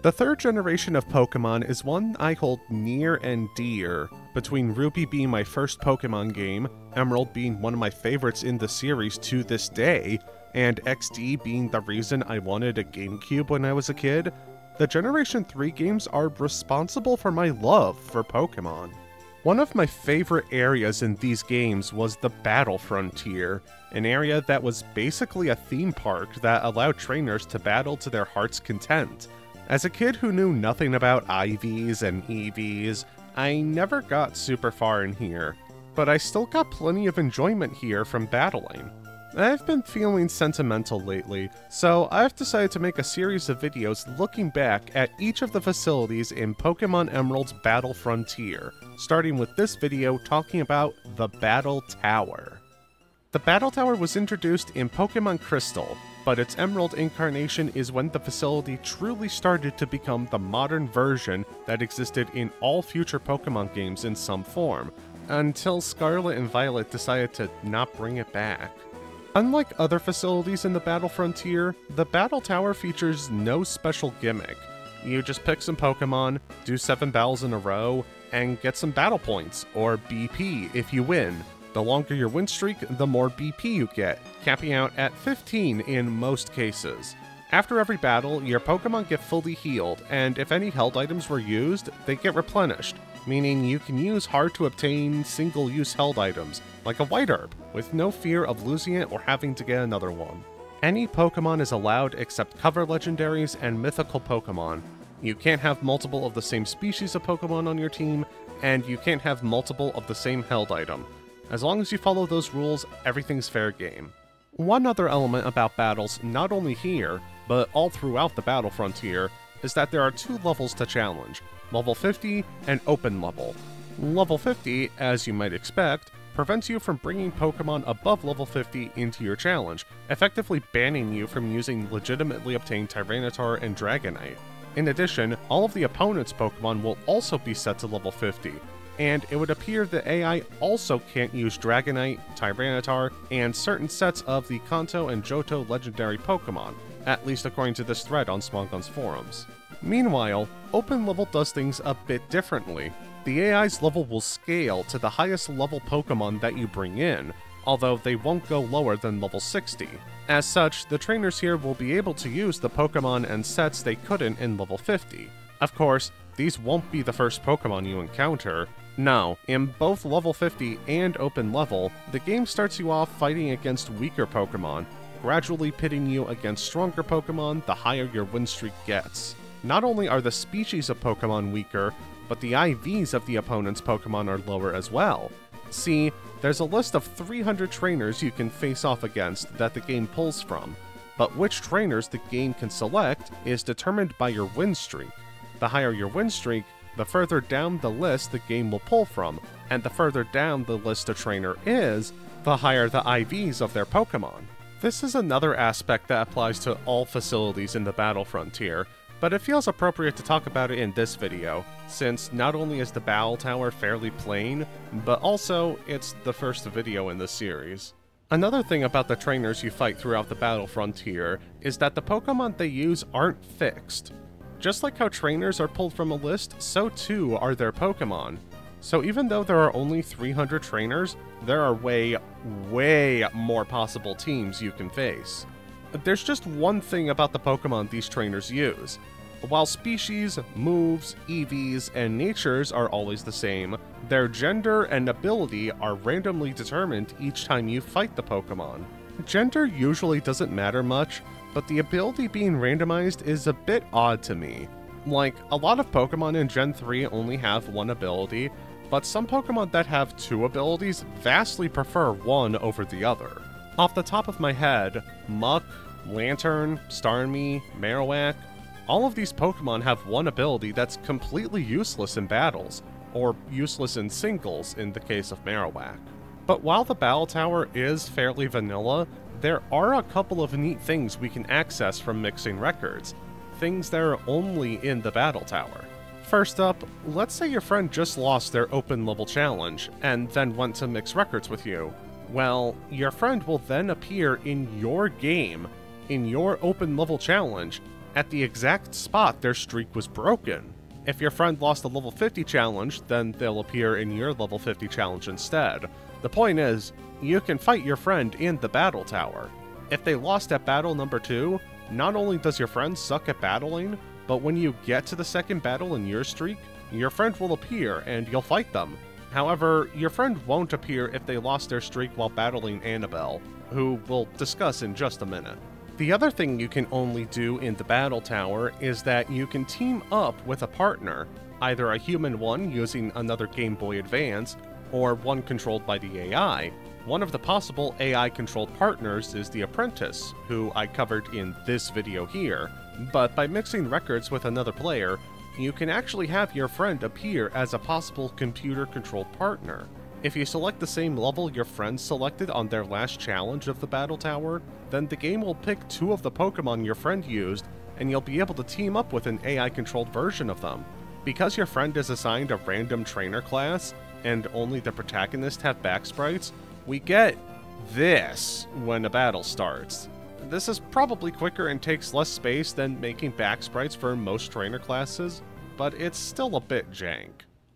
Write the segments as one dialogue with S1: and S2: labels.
S1: The third generation of Pokemon is one I hold near and dear, between Ruby being my first Pokemon game, Emerald being one of my favorites in the series to this day, and XD being the reason I wanted a GameCube when I was a kid. The Generation 3 games are responsible for my love for Pokemon. One of my favorite areas in these games was the Battle Frontier, an area that was basically a theme park that allowed trainers to battle to their heart's content. As a kid who knew nothing about IVs and EVs, I never got super far in here, but I still got plenty of enjoyment here from battling. I've been feeling sentimental lately, so I've decided to make a series of videos looking back at each of the facilities in Pokemon Emerald's Battle Frontier, starting with this video talking about the Battle Tower. The Battle Tower was introduced in Pokemon Crystal, but its Emerald incarnation is when the facility truly started to become the modern version that existed in all future Pokemon games in some form, until Scarlet and Violet decided to not bring it back. Unlike other facilities in the Battle Frontier, the Battle Tower features no special gimmick. You just pick some Pokemon, do 7 battles in a row, and get some battle points, or BP if you win. The longer your win streak, the more BP you get, capping out at 15 in most cases. After every battle, your Pokemon get fully healed, and if any held items were used, they get replenished, meaning you can use hard-to-obtain single-use held items, like a White Herb, with no fear of losing it or having to get another one. Any Pokemon is allowed except cover legendaries and mythical Pokemon. You can't have multiple of the same species of Pokemon on your team, and you can't have multiple of the same held item. As long as you follow those rules, everything's fair game. One other element about battles, not only here, but all throughout the Battle Frontier, is that there are 2 levels to challenge, Level 50 and Open Level. Level 50, as you might expect, prevents you from bringing Pokemon above level 50 into your challenge, effectively banning you from using legitimately obtained Tyranitar and Dragonite. In addition, all of the opponent's Pokemon will also be set to level 50, and it would appear the AI also can't use Dragonite, Tyranitar, and certain sets of the Kanto and Johto legendary Pokemon, at least according to this thread on Smongon's forums. Meanwhile, Open Level does things a bit differently. The AI's level will scale to the highest level Pokemon that you bring in, although they won't go lower than level 60. As such, the trainers here will be able to use the Pokemon and sets they couldn't in level 50. Of course, these won't be the first Pokemon you encounter. No, in both level 50 and Open Level, the game starts you off fighting against weaker Pokemon, gradually pitting you against stronger Pokemon the higher your win streak gets. Not only are the species of Pokemon weaker, but the IVs of the opponent's Pokemon are lower as well. See, there's a list of 300 trainers you can face off against that the game pulls from, but which trainers the game can select is determined by your win streak. The higher your win streak, the further down the list the game will pull from, and the further down the list a trainer is, the higher the IVs of their Pokemon. This is another aspect that applies to all facilities in the Battle Frontier, but it feels appropriate to talk about it in this video, since not only is the Battle Tower fairly plain, but also it's the first video in this series. Another thing about the trainers you fight throughout the Battle Frontier is that the Pokemon they use aren't fixed. Just like how trainers are pulled from a list, so too are their Pokemon. So even though there are only 300 trainers, there are way more possible teams you can face. There's just one thing about the Pokemon these trainers use. While species, moves, EVs, and natures are always the same, their gender and ability are randomly determined each time you fight the Pokemon. Gender usually doesn't matter much, but the ability being randomized is a bit odd to me. Like, a lot of Pokemon in Gen 3 only have one ability, but some Pokemon that have 2 abilities vastly prefer one over the other. Off the top of my head, Muck, Lantern, Starmie, Marowak, all of these Pokemon have one ability that's completely useless in battles, or useless in singles in the case of Marowak. But while the Battle Tower is fairly vanilla, there are a couple of neat things we can access from mixing records, things that are only in the Battle Tower. First up, let's say your friend just lost their open level challenge, and then went to mix records with you. Well, your friend will then appear in your game, in your open level challenge, at the exact spot their streak was broken. If your friend lost a level 50 challenge, then they'll appear in your level 50 challenge instead. The point is, you can fight your friend in the battle tower. If they lost at battle number 2, not only does your friend suck at battling, but when you get to the second battle in your streak, your friend will appear and you'll fight them. However, your friend won't appear if they lost their streak while battling Annabelle, who we'll discuss in just a minute. The other thing you can only do in the battle tower is that you can team up with a partner, either a human one using another Game Boy Advance, or one controlled by the AI. One of the possible AI-controlled partners is the Apprentice, who I covered in this video here, but by mixing records with another player, you can actually have your friend appear as a possible computer-controlled partner. If you select the same level your friend selected on their last challenge of the battle tower, then the game will pick 2 of the Pokemon your friend used, and you'll be able to team up with an AI-controlled version of them. Because your friend is assigned a random trainer class, and only the protagonist have back sprites, we get this when a battle starts. This is probably quicker and takes less space than making back sprites for most trainer classes, but it's still a bit jank.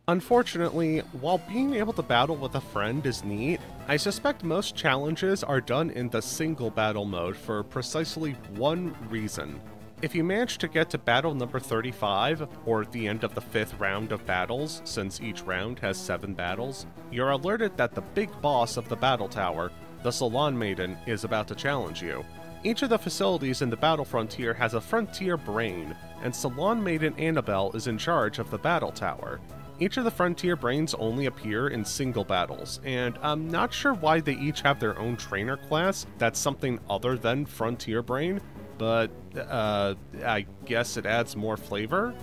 S1: Unfortunately, while being able to battle with a friend is neat, I suspect most challenges are done in the single battle mode for precisely one reason. If you manage to get to battle number 35, or the end of the 5th round of battles, since each round has 7 battles, you're alerted that the big boss of the battle tower, the Salon Maiden, is about to challenge you. Each of the facilities in the battle frontier has a frontier brain, and Salon Maiden Annabelle is in charge of the battle tower. Each of the frontier brains only appear in single battles, and I'm not sure why they each have their own trainer class that's something other than frontier brain, but I guess it adds more flavor.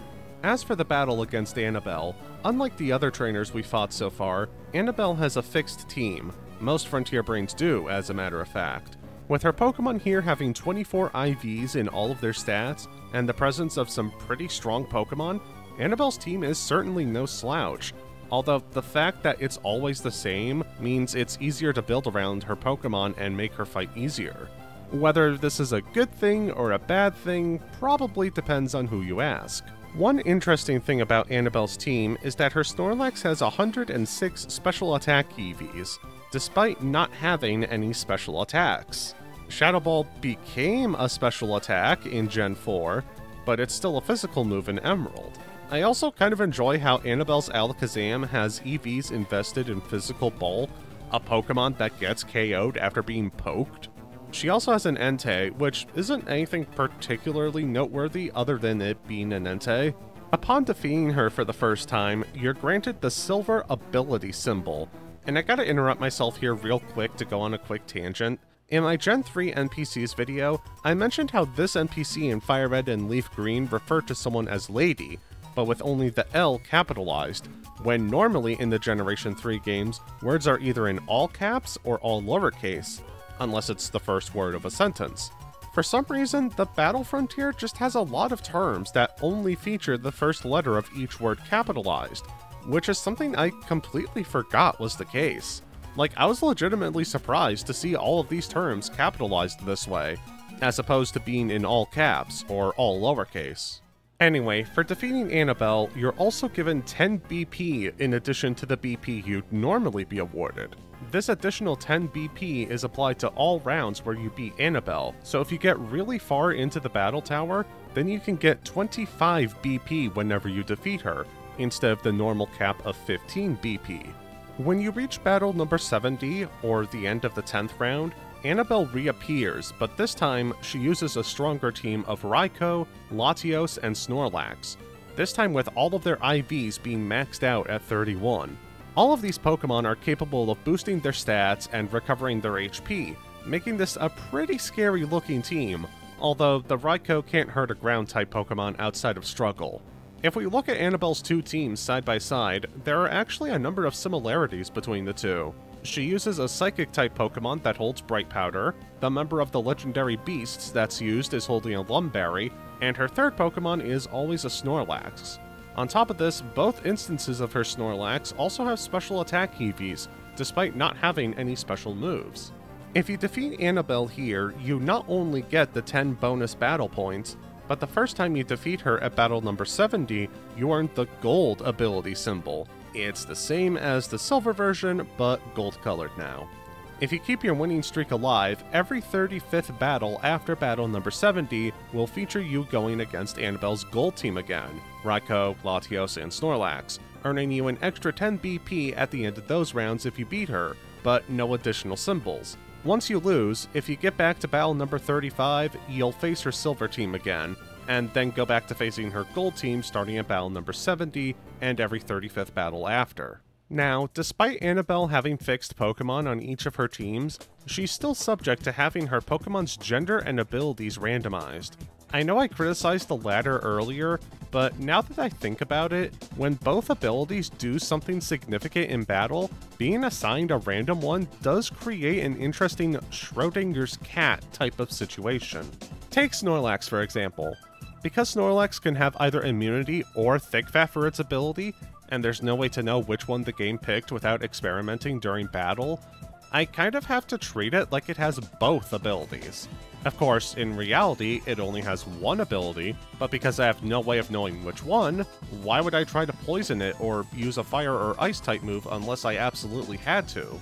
S1: As for the battle against Annabelle, unlike the other trainers we fought so far, Annabelle has a fixed team. Most frontier brains do, as a matter of fact. With her Pokemon here having 24 IVs in all of their stats, and the presence of some pretty strong Pokemon, Annabelle's team is certainly no slouch, although the fact that it's always the same means it's easier to build around her Pokemon and make her fight easier. Whether this is a good thing or a bad thing probably depends on who you ask. One interesting thing about Annabelle's team is that her Snorlax has 106 special attack EVs, despite not having any special attacks. Shadow Ball became a special attack in Gen 4, but it's still a physical move in Emerald. I also kind of enjoy how Annabelle's Alakazam has EVs invested in Physical Bulk, a Pokemon that gets KO'd after being poked. She also has an Entei, which isn't anything particularly noteworthy other than it being an Entei. Upon defeating her for the first time, you're granted the Silver Ability symbol, and I gotta interrupt myself here real quick to go on a quick tangent. In my Gen 3 NPCs video, I mentioned how this NPC in Fire Red and Leaf Green referred to someone as Lady, but with only the L capitalized, when normally in the Generation 3 games, words are either in all caps or all lowercase, unless it's the first word of a sentence. For some reason, the Battle Frontier just has a lot of terms that only feature the first letter of each word capitalized, which is something I completely forgot was the case. Like, I was legitimately surprised to see all of these terms capitalized this way, as opposed to being in all caps or all lowercase. Anyway, for defeating Annabelle, you're also given 10 BP in addition to the BP you'd normally be awarded. This additional 10 BP is applied to all rounds where you beat Annabelle, so if you get really far into the battle tower, then you can get 25 BP whenever you defeat her, instead of the normal cap of 15 BP. When you reach battle number 70, or the end of the 10th round, Annabelle reappears, but this time she uses a stronger team of Raikou, Latios, and Snorlax, this time with all of their IVs being maxed out at 31. All of these Pokemon are capable of boosting their stats and recovering their HP, making this a pretty scary looking team, although the Raikou can't hurt a ground-type Pokemon outside of Struggle. If we look at Annabelle's two teams side by side, there are actually a number of similarities between the two. She uses a Psychic-type Pokemon that holds Bright Powder, the member of the legendary beasts that's used is holding a Lumberry, and her third Pokemon is always a Snorlax. On top of this, both instances of her Snorlax also have special attack EVs, despite not having any special moves. If you defeat Annabelle here, you not only get the 10 bonus battle points, but the first time you defeat her at battle number 70, you earn the gold ability symbol. It's the same as the silver version, but gold colored now. If you keep your winning streak alive, every 35th battle after battle number 70 will feature you going against Annabelle's gold team again, Raikou, Latios, and Snorlax, earning you an extra 10 BP at the end of those rounds if you beat her, but no additional symbols. Once you lose, if you get back to battle number 35, you'll face her silver team again, and then go back to facing her gold team starting at battle number 70 and every 35th battle after. Now, despite Annabelle having fixed Pokemon on each of her teams, she's still subject to having her Pokemon's gender and abilities randomized. I know I criticized the latter earlier, but now that I think about it, when both abilities do something significant in battle, being assigned a random one does create an interesting Schrodinger's cat type of situation. Take Snorlax for example. Because Snorlax can have either immunity or Thick Fat for its ability, and there's no way to know which one the game picked without experimenting during battle, I kind of have to treat it like it has both abilities. Of course, in reality, it only has one ability, but because I have no way of knowing which one, why would I try to poison it or use a fire or ice type move unless I absolutely had to?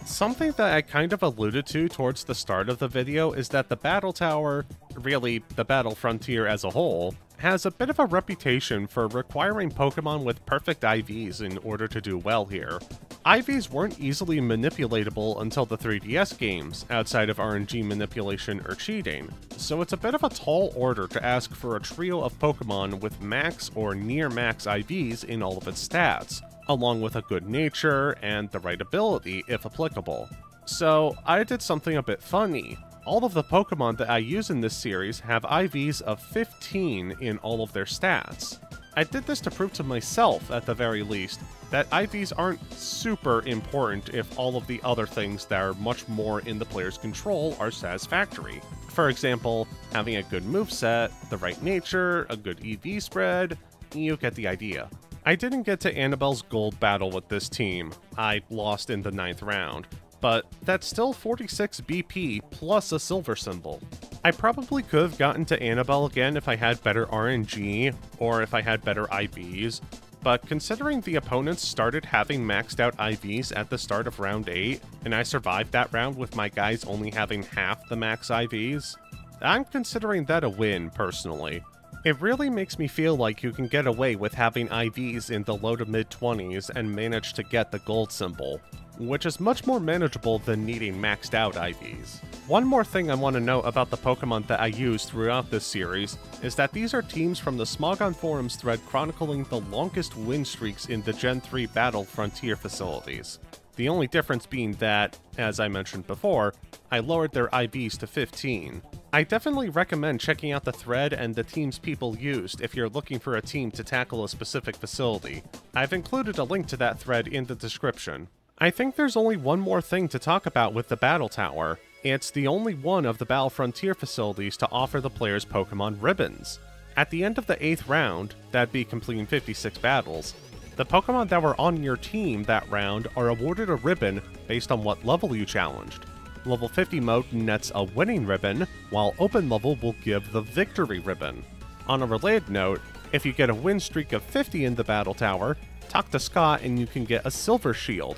S1: Something that I kind of alluded to towards the start of the video is that the Battle Tower, really the Battle Frontier as a whole, has a bit of a reputation for requiring Pokemon with perfect IVs in order to do well here. IVs weren't easily manipulatable until the 3DS games, outside of RNG manipulation or cheating, so it's a bit of a tall order to ask for a trio of Pokemon with max or near max IVs in all of its stats, along with a good nature and the right ability if applicable. So I did something a bit funny. All of the Pokemon that I use in this series have IVs of 15 in all of their stats. I did this to prove to myself, at the very least, that IVs aren't super important if all of the other things that are much more in the player's control are satisfactory. For example, having a good moveset, the right nature, a good EV spread, you get the idea. I didn't get to Annabelle's gold battle with this team. I lost in the 9th round. But that's still 46 BP plus a silver symbol. I probably could have gotten to Annabelle again if I had better RNG, or if I had better IVs, but considering the opponents started having maxed out IVs at the start of round 8, and I survived that round with my guys only having half the max IVs, I'm considering that a win, personally. It really makes me feel like you can get away with having IVs in the low to mid 20s and manage to get the gold symbol, which is much more manageable than needing maxed out IVs. One more thing I want to note about the Pokemon that I use throughout this series is that these are teams from the Smogon Forums thread chronicling the longest win streaks in the Gen 3 Battle Frontier facilities. The only difference being that, as I mentioned before, I lowered their IVs to 15. I definitely recommend checking out the thread and the teams people used if you're looking for a team to tackle a specific facility. I've included a link to that thread in the description. I think there's only one more thing to talk about with the Battle Tower. It's the only one of the Battle Frontier facilities to offer the players Pokemon ribbons. At the end of the 8th round, that'd be completing 56 battles, the Pokemon that were on your team that round are awarded a ribbon based on what level you challenged. Level 50 mode nets a winning ribbon, while open level will give the victory ribbon. On a related note, if you get a win streak of 50 in the Battle Tower, talk to Scott and you can get a silver shield.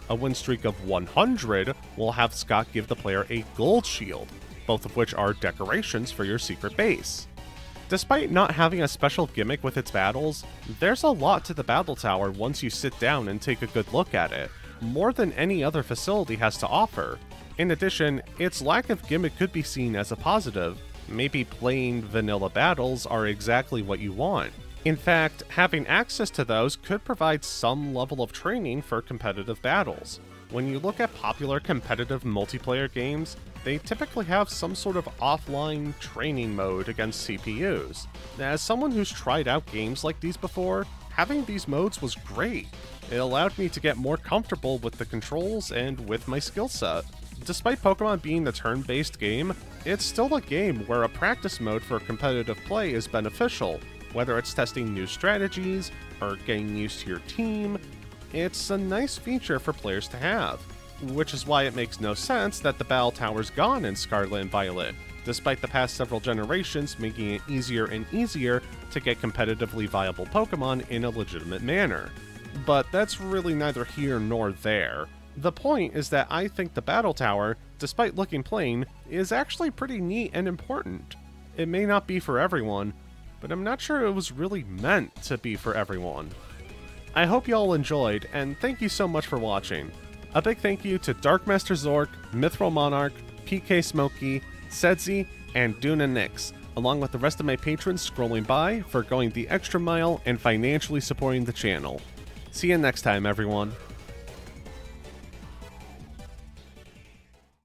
S1: A win streak of 100 will have Scott give the player a gold shield, both of which are decorations for your secret base. Despite not having a special gimmick with its battles, there's a lot to the Battle Tower once you sit down and take a good look at it, more than any other facility has to offer. In addition, its lack of gimmick could be seen as a positive. Maybe plain vanilla battles are exactly what you want. In fact, having access to those could provide some level of training for competitive battles. When you look at popular competitive multiplayer games, they typically have some sort of offline training mode against CPUs. As someone who's tried out games like these before, having these modes was great. It allowed me to get more comfortable with the controls and with my skill set. Despite Pokemon being a turn-based game, it's still a game where a practice mode for competitive play is beneficial. Whether it's testing new strategies or getting used to your team, it's a nice feature for players to have. Which is why it makes no sense that the Battle Tower's gone in Scarlet and Violet. despite the past several generations making it easier and easier to get competitively viable Pokemon in a legitimate manner. But that's really neither here nor there. The point is that I think the Battle Tower, despite looking plain, is actually pretty neat and important. It may not be for everyone, but I'm not sure it was really meant to be for everyone. I hope you all enjoyed, and thank you so much for watching. A big thank you to Darkmaster Zork, Mithril Monarch, PK Smokey, Sedzi, and Duna Nix, along with the rest of my patrons scrolling by for going the extra mile and financially supporting the channel. See you next time, everyone.